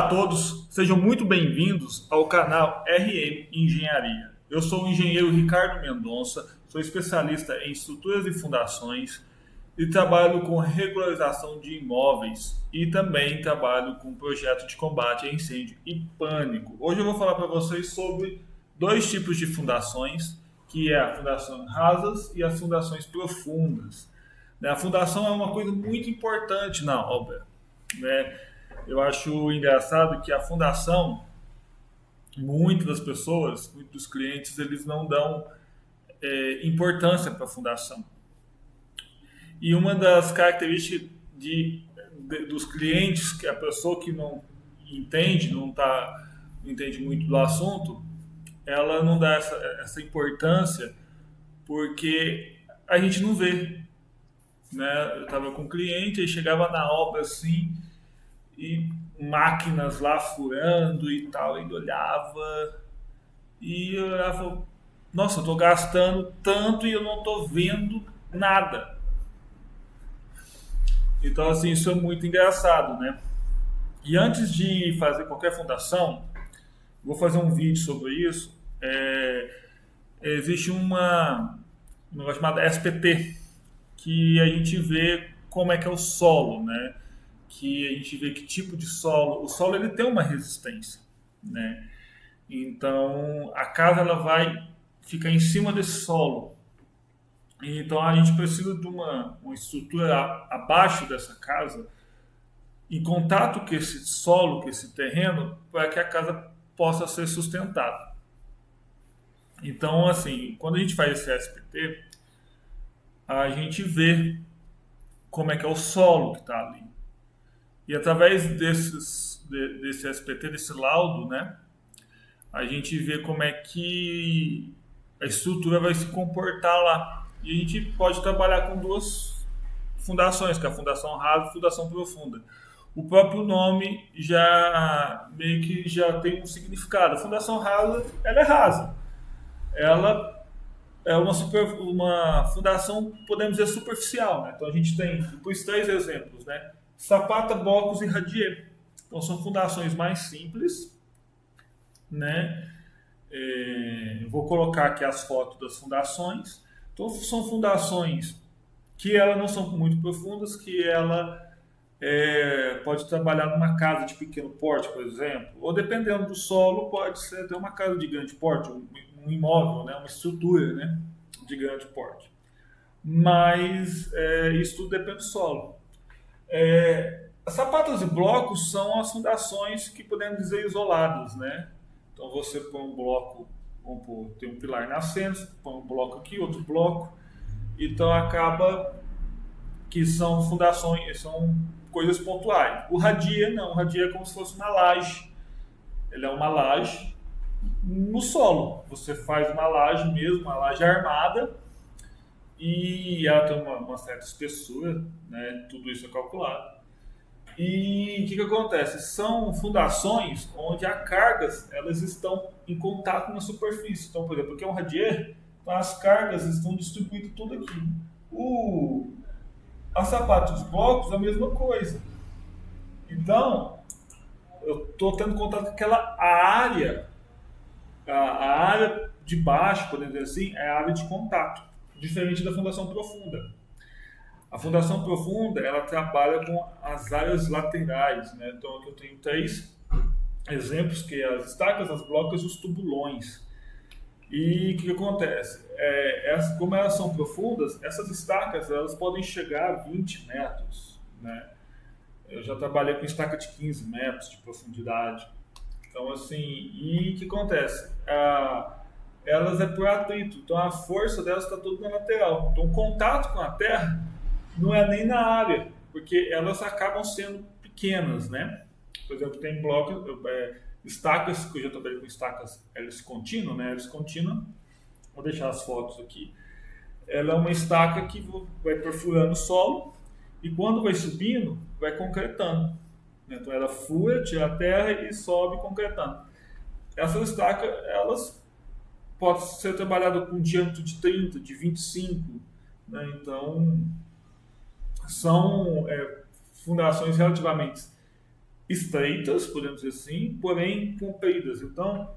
Olá a todos, sejam muito bem-vindos ao canal RM Engenharia. Eu sou o engenheiro Ricardo Mendonça, sou especialista em estruturas e fundações e trabalho com regularização de imóveis e também trabalho com projeto de combate a incêndio e pânico. Hoje eu vou falar para vocês sobre dois tipos de fundações, que é a fundação rasas e as fundações profundas. A fundação é uma coisa muito importante na obra, né? Eu acho engraçado que a fundação, muitas das pessoas, muitos dos clientes, eles não dão importância para a fundação. E uma das características dos clientes, que a pessoa que não entende, não entende muito do assunto, ela não dá essa importância porque a gente não vê, né? Eu estava com um cliente, aí chegava na obra assim, e máquinas lá furando e tal, ele olhava e eu olhava, nossa, eu tô gastando tanto e eu não tô vendo nada. Então, assim, isso é muito engraçado, né? E antes de fazer qualquer fundação, vou fazer um vídeo sobre isso. Existe um negócio chamado SPT, que a gente vê como é que é o solo, né? Que a gente vê que tipo de solo. O solo ele tem uma resistência, né? Então a casa ela vai ficar em cima desse solo. Então a gente precisa de uma estrutura abaixo dessa casa, em contato com esse solo, com esse terreno, para que a casa possa ser sustentada. Então, assim, quando a gente faz esse SPT, a gente vê como é que é o solo que está ali. E através desse SPT, desse laudo, né, a gente vê como é que a estrutura vai se comportar lá. E a gente pode trabalhar com duas fundações, que é a fundação rasa e a fundação profunda. O próprio nome já meio que já tem um significado. A fundação rasa, ela é rasa. Ela é uma fundação, podemos dizer, superficial, né? Então a gente tem, depois, três exemplos, né? Sapata, blocos e radier. Então são fundações mais simples, né? Eu vou colocar aqui as fotos das fundações. Então são fundações que elas não são muito profundas, que ela pode trabalhar numa casa de pequeno porte, por exemplo, ou dependendo do solo pode ser até uma casa de grande porte, um imóvel, né? Uma estrutura, né? De grande porte. Mas isso tudo depende do solo. Sapatas e blocos são as fundações que podemos dizer isoladas, né? Então você põe um bloco, tem um pilar nascendo, põe um bloco aqui, outro bloco, então acaba que são fundações, são coisas pontuais. O radier não, o radier é como se fosse uma laje. Ele é uma laje no solo. Você faz uma laje mesmo, uma laje armada, e ela tem uma certa espessura, né? Tudo isso é calculado. E o que acontece? São fundações onde as cargas elas estão em contato na superfície. Então, por exemplo, aqui é um radier, então as cargas estão distribuídas tudo aqui. As sapatos dos blocos, a mesma coisa. Então, eu estou tendo contato com aquela área, a área de baixo, podemos dizer assim, é a área de contato, diferente da fundação profunda. A fundação profunda, ela trabalha com as áreas laterais, né? Então aqui eu tenho três exemplos, que é as estacas, as blocas e os tubulões. E o que acontece? Como elas são profundas, essas estacas elas podem chegar a 20 metros, né? Eu já trabalhei com estaca de 15 metros de profundidade. Então assim, e o que acontece? Elas é por atrito, então a força delas está toda na lateral. Então o contato com a terra não é nem na área, porque elas acabam sendo pequenas, né? Por exemplo, tem blocos, estacas, que eu já trabalhei com estacas hélice contínua, né? Hélice contínua, vou deixar as fotos aqui. Ela é uma estaca que vai perfurando o solo e quando vai subindo, vai concretando. Então ela fura, tira a terra e sobe concretando. Essas estacas, elas podem ser trabalhadas com um diâmetro de 30, de 25, né? Então são fundações relativamente estreitas, podemos dizer assim, porém compridas. Então,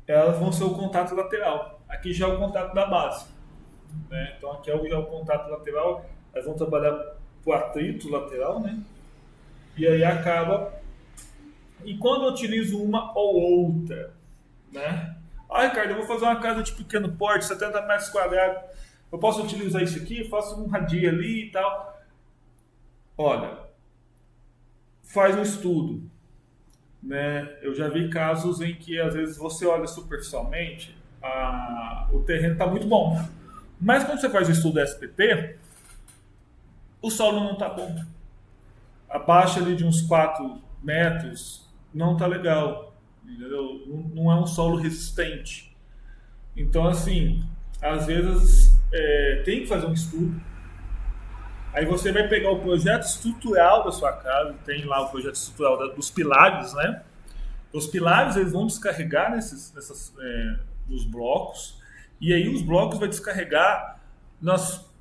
elas vão ser o contato lateral. Aqui já é o contato da base, né? Então aqui já é o contato lateral, elas vão trabalhar para o atrito lateral, né? E aí acaba. E quando eu utilizo uma ou outra, né? Ricardo, eu vou fazer uma casa de pequeno porte, 70 metros quadrados. Eu posso utilizar isso aqui, faço um radinho ali e tal. Olha, faz um estudo, né? Eu já vi casos em que às vezes você olha superficialmente, o terreno está muito bom, mas quando você faz o estudo SPT, o solo não está bom. Abaixo ali de uns 4 metros não está legal, entendeu? Não é um solo resistente. Então, assim, às vezes tem que fazer um estudo. Aí você vai pegar o projeto estrutural da sua casa, tem lá o projeto estrutural dos pilares, né? Os pilares eles vão descarregar nos blocos, e aí os blocos vai descarregar nas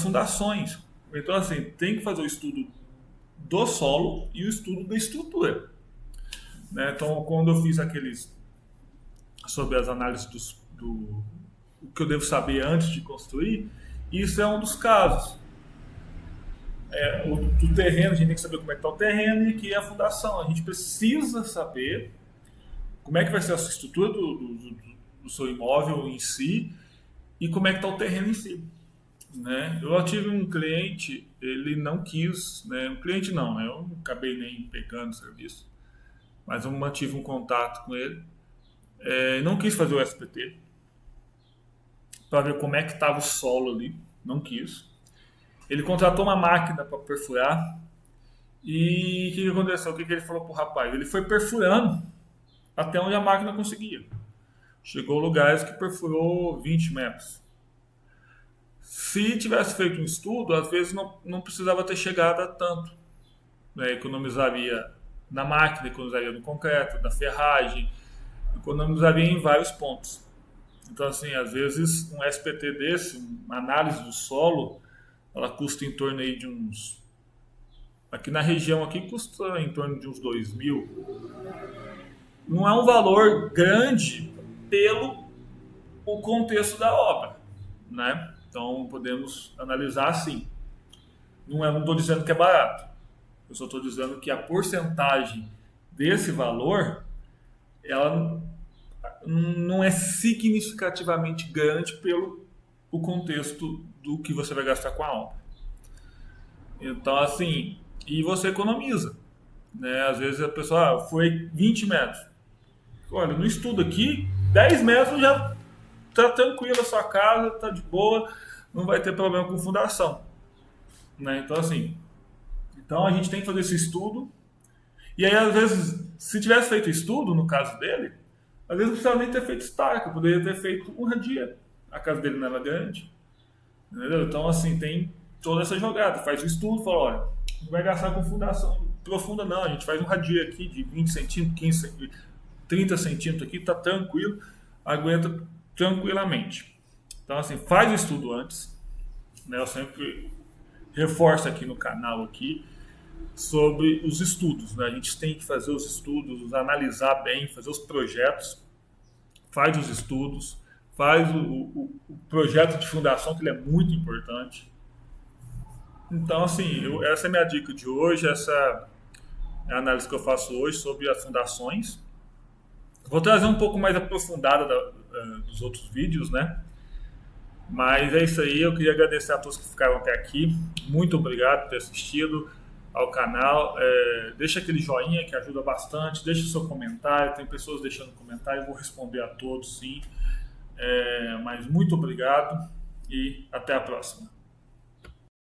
fundações. Então, assim, tem que fazer o estudo do solo e o estudo da estrutura, né? Então, quando eu fiz aqueles sobre as análises o que eu devo saber antes de construir, isso é um dos casos. Do terreno, a gente tem que saber como é que está o terreno e aqui é a fundação. A gente precisa saber como é que vai ser a estrutura do seu imóvel em si e como é que está o terreno em si, né? Eu tive um cliente, ele não quis, né? Um cliente não, né? Eu não acabei nem pegando o serviço, mas eu mantive um contato com ele. Não quis fazer o SPT para ver como é que estava o solo ali, não quis. Ele contratou uma máquina para perfurar e o que aconteceu? O que ele falou pro rapaz? Ele foi perfurando até onde a máquina conseguia. Chegou a lugares que perfurou 20 metros. Se tivesse feito um estudo, às vezes não precisava ter chegado a tanto, né? Economizaria na máquina, economizaria no concreto, na ferragem, economizaria em vários pontos. Então, assim, às vezes um SPT desse, uma análise do solo, ela custa em torno aí de uns... Aqui na região aqui custa em torno de uns 2.000. Não é um valor grande pelo o contexto da obra, né? Então podemos analisar assim. Não estou dizendo que é barato. Eu só estou dizendo que a porcentagem desse valor, ela não é significativamente grande pelo o contexto do que você vai gastar com a obra. Então, assim, e você economiza, né? Às vezes a pessoa foi 20 metros. Olha, no estudo aqui, 10 metros já está tranquilo a sua casa, está de boa, não vai ter problema com fundação, né? Então, assim, a gente tem que fazer esse estudo. E aí, às vezes, se tivesse feito estudo, no caso dele, às vezes não precisava nem ter feito estaca, poderia ter feito um radia. A casa dele não era grande, entendeu? Então, assim, tem toda essa jogada. Faz o estudo, fala, olha, não vai gastar com fundação profunda não, a gente faz um radia aqui de 20 centímetros, 15 centímetros, 30 centímetros aqui, tá tranquilo, aguenta tranquilamente. Então, assim, faz o estudo antes, né? Eu sempre reforço aqui no canal aqui sobre os estudos, né? A gente tem que fazer os estudos, analisar bem, fazer os projetos, faz os estudos, faz o projeto de fundação, que ele é muito importante. Então, assim, essa é a minha dica de hoje, essa é a análise que eu faço hoje sobre as fundações. Vou trazer um pouco mais aprofundada dos outros vídeos, né? Mas é isso aí, eu queria agradecer a todos que ficaram até aqui. Muito obrigado por ter assistido ao canal. Deixa aquele joinha que ajuda bastante, deixa o seu comentário, tem pessoas deixando comentário, eu vou responder a todos sim. Mas muito obrigado e até a próxima.